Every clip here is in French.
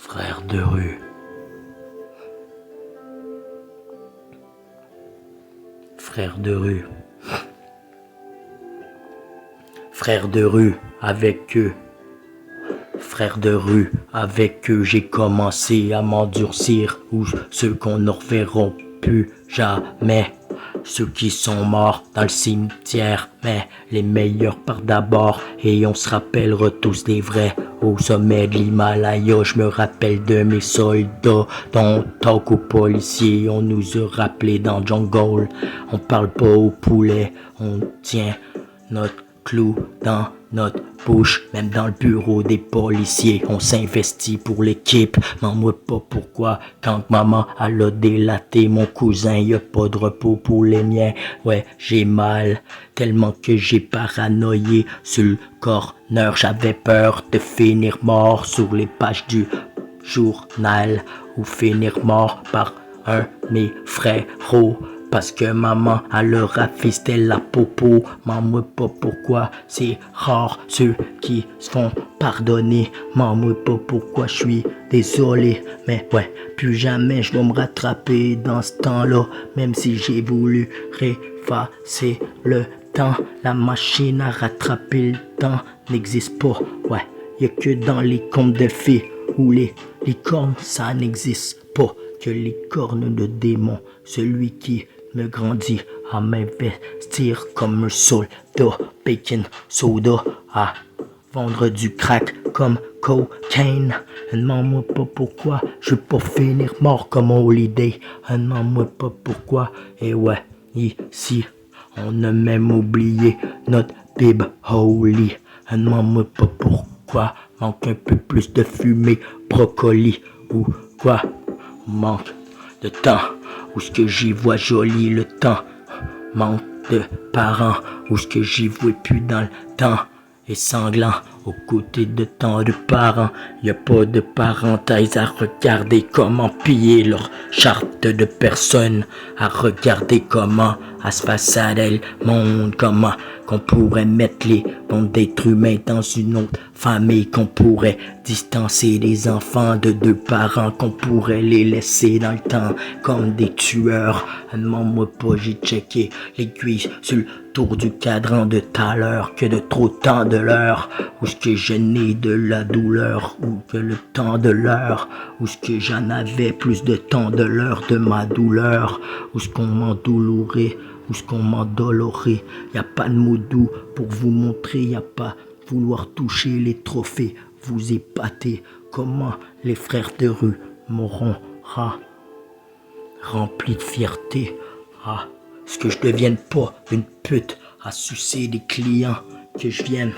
Frère de rue. Frère de rue. Frère de rue, avec eux. Frère de rue, avec eux, j'ai commencé à m'endurcir. Ou ceux qu'on ne reverra plus jamais. Ceux qui sont morts dans le cimetière, mais les meilleurs partent d'abord. Et on se rappellera tous des vrais. Au sommet de l'Himalaya, je me rappelle de mes soldats. Dont talk aux policiers, on nous a rappelé dans Jungle. On parle pas au poulet, on tient notre clou dans notre bouche, même dans le bureau des policiers, on s'investit pour l'équipe. Demande-moi pas pourquoi, quand maman elle a délaté mon cousin, y a pas de repos pour les miens. Ouais, j'ai mal, tellement que j'ai paranoïé sur le corner. J'avais peur de finir mort sur les pages du journal, ou finir mort par un de mes frérots. Parce que maman, elle leur a fisté la popo. Maman, pas pourquoi c'est rare ceux qui se font pardonner. Maman, pas pourquoi je suis désolé. Mais ouais, plus jamais je vais me rattraper dans ce temps-là. Même si j'ai voulu effacer le temps. La machine à rattraper le temps n'existe pas. Ouais, y a que dans les contes de fées où les licornes, ça n'existe pas. Que les cornes de démons, celui qui me grandit à m'investir comme un soldat, bacon soda, à vendre du crack comme cocaine. Demande-moi pas pourquoi je veux pas finir mort comme Holiday. Demande-moi pas pourquoi, et ouais, ici, on a même oublié notre Bible Holy. Demande-moi pas pourquoi, manque un peu plus de fumée, brocoli, ou quoi, manque de temps. Où ce que j'y vois joli le temps, manque de parents, où ce que j'y vois plus dans le temps, est sanglant, aux côtés de tant de parents, y a pas de parenthèse à regarder comment piller leur charte de personnes, à regarder comment à se façader le monde, comment qu'on pourrait mettre les mondes d'êtres humains dans une autre famille, qu'on pourrait distancer les enfants de deux parents, qu'on pourrait les laisser dans le temps comme des tueurs. Demande-moi pas, j'ai checké l'aiguille sur le tour du cadran de ta l'heure, que de trop temps de l'heure, où ce que je n'ai de la douleur, ou que le temps de l'heure, où ce que j'en avais plus de temps de l'heure de ma douleur, où ce qu'on m'endoulourait, où ce qu'on m'endolorait. Y a pas de mots doux pour vous montrer, y a pas vouloir toucher les trophées, vous épater. Comment les frères de rue m'auront rempli de fierté. Ah, est-ce que je devienne pas une pute à sucer des clients, que je vienne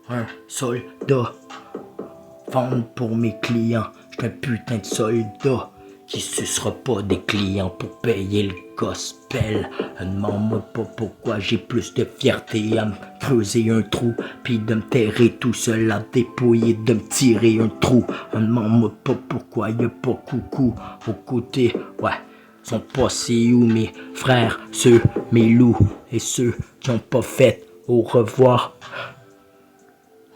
un soldat vendre pour mes clients. Je suis un putain de soldat qui sucera pas des clients pour payer le gospel. Demande-moi pas pourquoi j'ai plus de fierté à me creuser un trou, puis de me terrer tout seul à dépouiller, de me tirer un trou. Demande-moi pas pourquoi y'a pas coucou aux côtés. Ouais, sont passés où mes frères, ceux, mes loups, et ceux qui ont pas fait au revoir.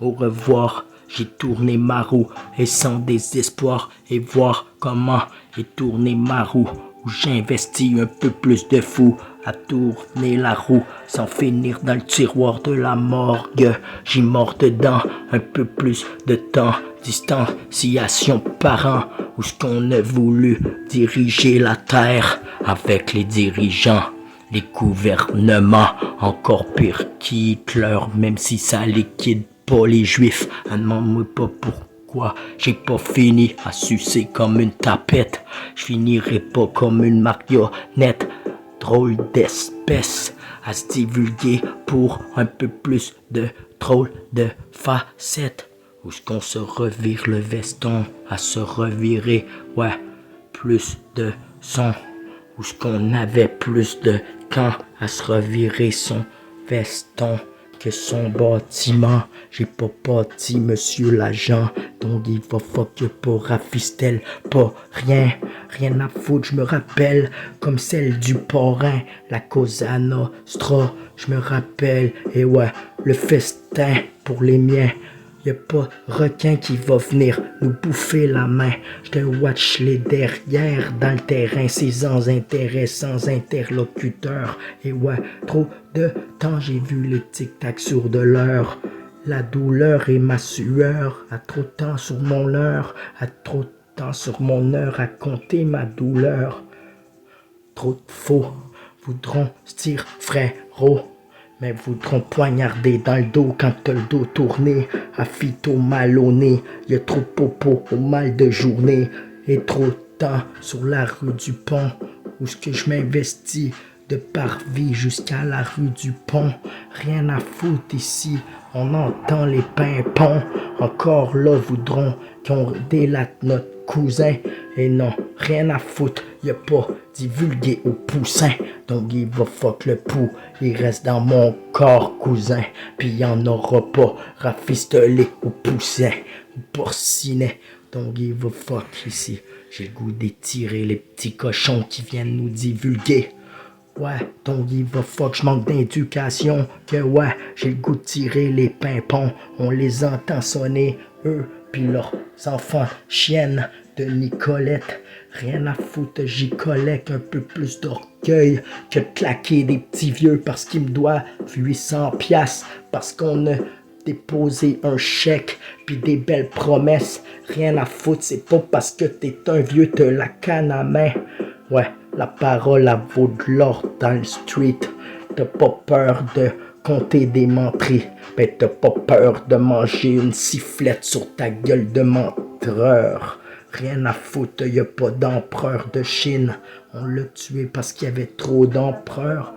Au revoir, j'ai tourné ma roue et sans désespoir, et voir comment est tourné ma roue, où j'investis un peu plus de fou à tourner la roue sans finir dans le tiroir de la morgue. J'y mors dedans un peu plus de temps, distanciation par an, où ce qu'on a voulu diriger la terre avec les dirigeants. Les gouvernements, encore pire qu'Hitler, même si ça liquide pas les juifs. Demande-moi pas pourquoi j'ai pas fini à sucer comme une tapette. Je finirai pas comme une marionnette, drôle d'espèce, à se divulguer pour un peu plus de drôle de facettes. Où est-ce qu'on se revire le veston, à se revirer, ouais, plus de son. Où est-ce qu'on avait plus de temps à se revirer son veston que son bâtiment. J'ai pas bâti monsieur l'agent, donc il va fuck pas rafistelle, pas rien, rien à foutre. Je me rappelle comme celle du parrain, la Cosa Nostra, je me rappelle, et ouais, le festin pour les miens, Y'a pas requin qui va venir nous bouffer la main. Je te watch les derrière dans le terrain, c'est sans intérêt, sans interlocuteur. Et ouais, trop de temps j'ai vu les tic-tac sur de l'heure. La douleur et ma sueur, à trop de temps sur mon heure, à trop de temps sur mon heure à compter ma douleur. Trop de faux voudront se dire frérot, mais voudront poignarder dans le dos quand t'as le dos tourné. À phyto mal au nez, y'a trop de popo au mal de journée. Et trop de temps sur la rue du pont, où ce que je m'investis de parvis jusqu'à la rue du pont. Rien à foutre ici, on entend les pimpons. Encore là voudront qu'on délate notre cousin. Et non, rien à foutre, y'a pas divulgué au poussin. Donc il va fuck le pouls, il reste dans mon corps cousin. Puis y'en aura pas rafistolé au poussin, au porcinet. Donc il va fuck ici. J'ai le goût d'étirer les petits cochons qui viennent nous divulguer. Ouais, donc il va fuck, je manque d'éducation. Que ouais, j'ai le goût de tirer les pimpons. On les entend sonner, eux, puis leurs enfants chiennes de Nicolette. Rien à foutre, j'y collecte un peu plus d'orgueil que de claquer des petits vieux parce qu'ils me doivent 800 piastres. Parce qu'on a déposé un chèque puis des belles promesses. Rien à foutre, c'est pas parce que t'es un vieux, t'as la canne à main. Ouais, la parole à vaut de l'or dans le street. T'as pas peur de compter des menteries. Ben t'as pas peur de manger une sifflette sur ta gueule de menteur. Rien à foutre, y'a pas d'empereur de Chine. On l'a tué parce qu'il y avait trop d'empereurs.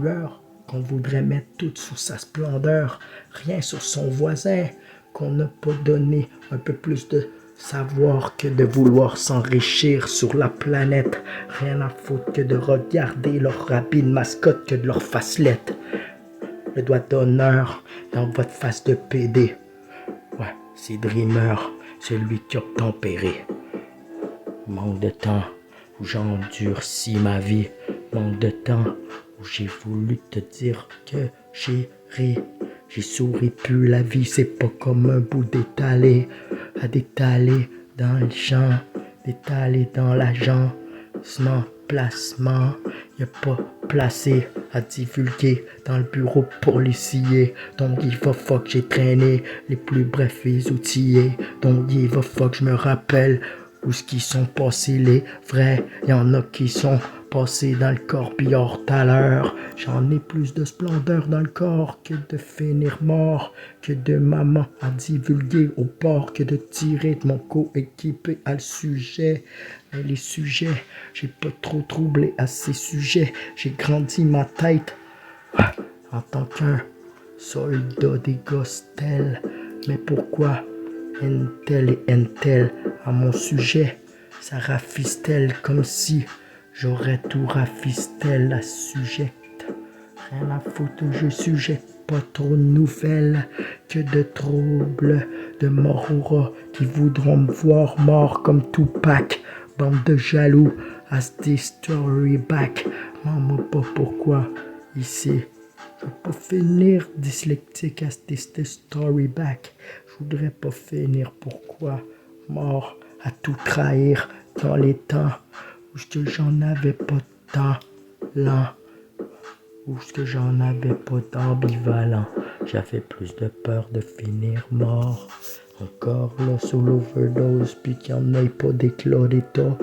Lueur qu'on voudrait mettre tout sous sa splendeur. Rien sur son voisin qu'on n'a pas donné un peu plus de savoir que de vouloir s'enrichir sur la planète. Rien à foutre que de regarder leur rapide mascotte que de leur facelette. Le doigt d'honneur dans votre face de PD. Ouais, c'est Dreamer, celui qui a tempéré. Manque de temps où j'endurcis ma vie. Manque de temps où j'ai voulu te dire que j'ai ri. J'ai souri plus la vie, c'est pas comme un bout d'étalé. À détaler dans le champ, détaler dans l'agencement, placement. Y'a pas placé à divulguer dans le bureau policier. Donc il va fuck, j'ai traîné les plus brefs et outillés. Donc il va fuck, je me rappelle où ce qui sont passés les vrais. Y'en a qui sont passés dans le corbillard tout à l'heure. J'en ai plus de splendeur dans le corps que de finir mort, que de maman à divulguer au port, que de tirer de mon coéquipé à le sujet. Mais les sujets, j'ai pas trop troublé à ces sujets. J'ai grandi ma tête en tant qu'un soldat des gostels. Mais pourquoi Intel et Intel à mon sujet? Ça rafistelle comme si j'aurais tout rafistel à sujet. Rien à foutre, je sujette pas trop de nouvelles que de troubles, de morts qui voudront me voir mort comme Tupac. Bande de jaloux, as des story back. Maman pas pourquoi ici. Je veux pas finir dyslexique as des story back. Je voudrais pas finir pourquoi mort à tout trahir dans les temps où que j'en avais pas de temps lent, où que j'en avais pas d'ambivalent. J'avais plus de peur de finir mort. Encore là sous l'overdose, puis qu'il n'y en ait pas d'éclat l'état,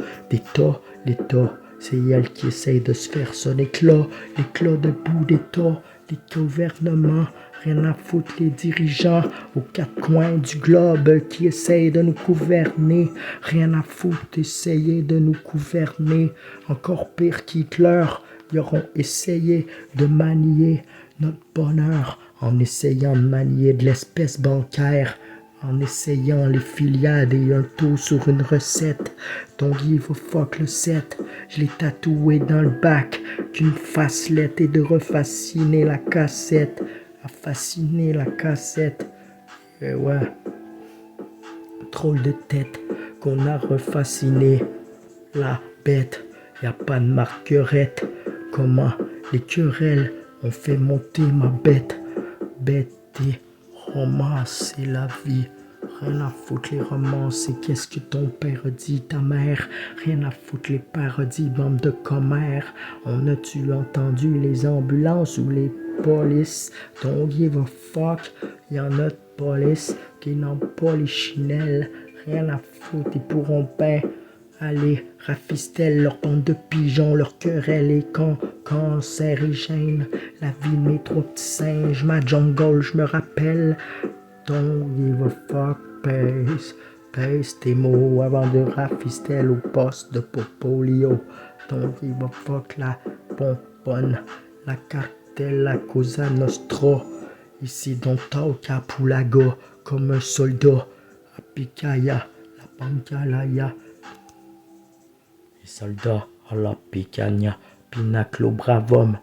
c'est elle qui essaye de se faire son éclat debout d'état, les gouvernements, rien à foutre les dirigeants aux quatre coins du globe qui essayent de nous gouverner, rien à foutre essayer de nous gouverner, encore pire qu'Hitler, ils auront essayé de manier notre bonheur en essayant de manier de l'espèce bancaire. En essayant les filiades et un taux sur une recette. Donc il va fuck le 7. Je l'ai tatoué dans le bac. Qu'une facelette et de refasciner la cassette. À fasciner la cassette. Et ouais. Drôle de tête qu'on a refasciné la bête. Y a pas de marquerette. Comment les querelles ont fait monter ma bête. Bête et romance. c'est la vie. Rien à foutre les romances et qu'est-ce que ton père dit, ta mère. Rien à foutre les parodies, bande de commères. On a-tu entendu les ambulances ou les polices? Don't give a fuck, y'en a de police qui n'ont pas les chinelles. Rien à foutre, ils pourront pas aller rafister leur bande de pigeons, leur querelle et cancérigène. La vie de mes trois petits singes, ma jungle, je me rappelle. Don't give a fuck, pèse tes mots avant de rafistelle au poste de Popolio. Don't give a fuck la bonbonne, la cartelle, la Cosa Nostra. Ici dans Tauca Pulaga, comme un soldat, à Picaya, la Pancalaya. Les soldats à la Picanha, Pinaclo Bravum.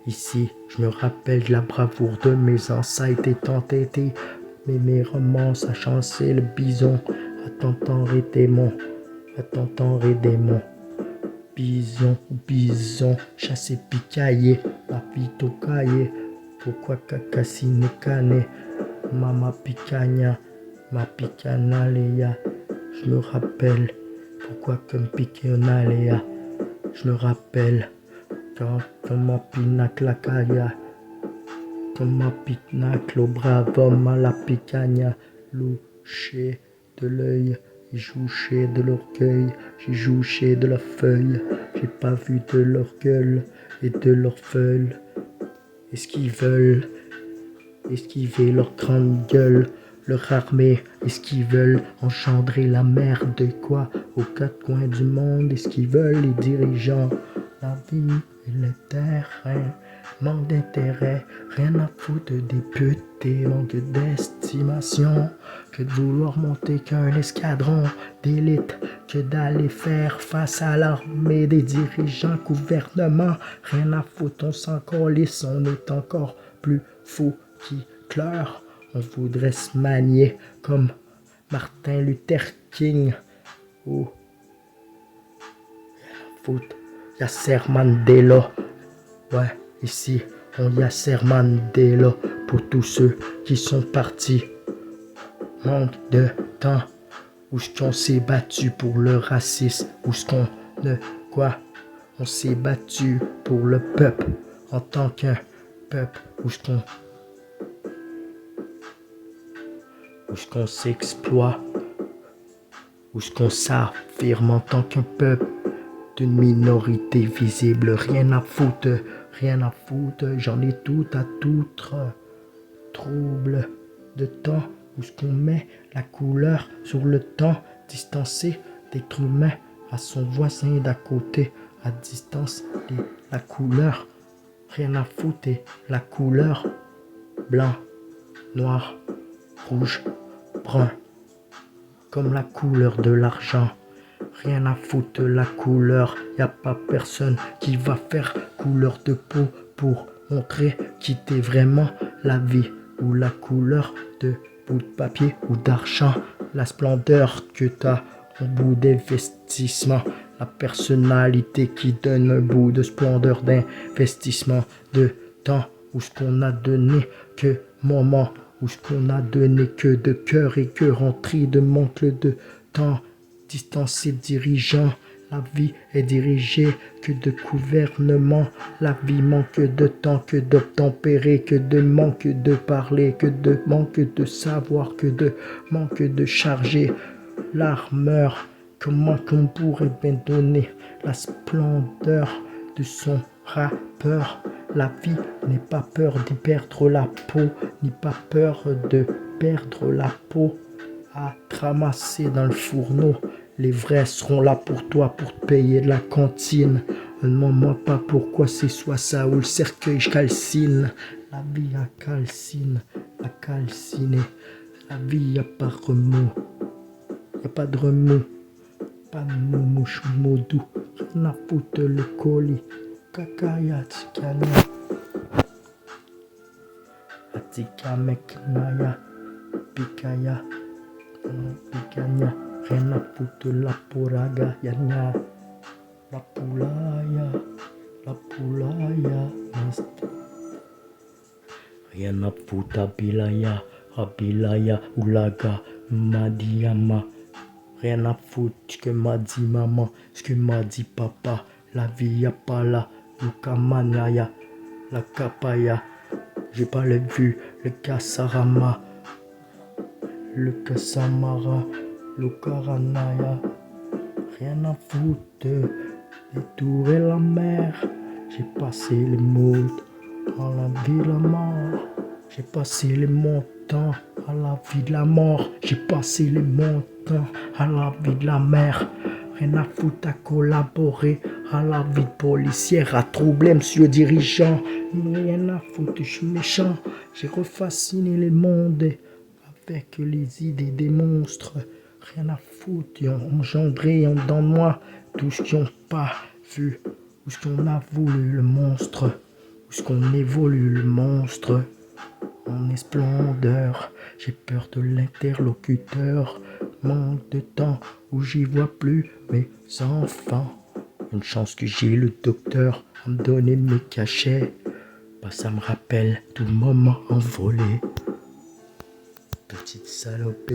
Ici, je me rappelle de la bravoure de mes ancêtres étant été. Mais mes romances à chancer le bison, à t'entendre démon, à t'entendre démon. Bison, chassé picaillé, la vito caillé, pourquoi cacassine cané, mama picanha, ma picanalea. Je me rappelle, pourquoi comme picanalea. Je me rappelle, quand ma pinaclacaya. Comme ma pinaclo bravum à la picanha, louché de l'œil, jouché de l'orgueil, j'ai jouché de la feuille, j'ai pas vu de leur gueule et de leur feuille. Est-ce qu'ils veulent esquiver leur grande gueule, leur armée? Est-ce qu'ils veulent engendrer la merde de quoi aux quatre coins du monde? Est-ce qu'ils veulent les dirigeants? La vie et le terrain, manque d'intérêt, rien à foutre des putes, manque d'estimation, que de vouloir monter qu'un escadron d'élite, que d'aller faire face à l'armée des dirigeants, gouvernement, rien à foutre, on s'en calisse, on est encore plus fou qu'Hitler, on voudrait se manier comme Martin Luther King, ou foutre Yasser Mandela. Ouais, ici, on Yasser Mandela pour tous ceux qui sont partis. Manque de temps, où est-ce qu'on s'est battu pour le racisme, où est-ce qu'on ne quoi, on s'est battu pour le peuple en tant qu'un peuple, où est-ce qu'on s'exploite, où est-ce qu'on s'affirme en tant qu'un peuple d'une minorité visible. Rien à foutre, j'en ai tout à tout trouble de temps, où est-ce qu'on met la couleur sur le temps, distancé d'être humain à son voisin d'à côté, à distance de la couleur, rien à foutre, la couleur blanc, noir, rouge, brun, comme la couleur de l'argent. Rien à foutre la couleur, y a pas personne qui va faire couleur de peau pour montrer qui t'es vraiment, la vie ou la couleur de bout de papier ou d'argent, la splendeur que t'as au bout d'investissement, la personnalité qui donne un bout de splendeur d'investissement, de temps où ce qu'on a donné que moment, où ce qu'on a donné que de cœur et que rempli de manque de temps. Distancé dirigeant, la vie est dirigée que de gouvernement, la vie manque de temps, que d'obtempérer, que de manque de parler, que de manque de savoir, que de manque de charger l'armeur. Comment qu'on pourrait bien donner la splendeur de son rappeur? La vie n'est pas peur d'y perdre la peau, ni pas peur de perdre la peau à te ramasser dans le fourneau. Les vrais seront là pour toi, pour te payer de la cantine. Ne demande-moi pas pourquoi c'est soit ça ou le cercueil je calcine. La vie a calcine, a calciné. La vie a pas remous, y a pas de remous, pas de moumouche modou. Rien à foutre le colis, kakaya tikanya. Atika meknaya, pikaya, pikanya. Rien à foutre la poraga, yana. La poulaya, rien à foutre à bilaya, Abilaya, Oulaga, Madiama. Rien à foutre ce que m'a dit maman, ce que m'a dit papa. La vie y'a pas là, Luka Manaya, la Kapaya. J'ai pas le vu, le Kasarama, le Kasamara, le Karanaya. Rien à foutre, détourer la mer. J'ai passé les mots à la vie, la mort. J'ai passé les montants à la vie de la mort. J'ai passé les montants à la vie de la mer. Rien à foutre à collaborer à la vie de policière, à troubler monsieur dirigeant. Rien à foutre, je suis méchant. J'ai refasciné le monde avec les idées des monstres. Rien à foutre, ils ont engendré en dedans de moi tout ce qu'ils n'ont pas vu. Où ce qu'on a voulu le monstre, où ce qu'on évolue le monstre. En splendeur, j'ai peur de l'interlocuteur. Manque de temps où j'y vois plus mes enfants. Une chance que j'ai le docteur à me donner mes cachets. Bah ça me rappelle tout moment envolé. Petite salope.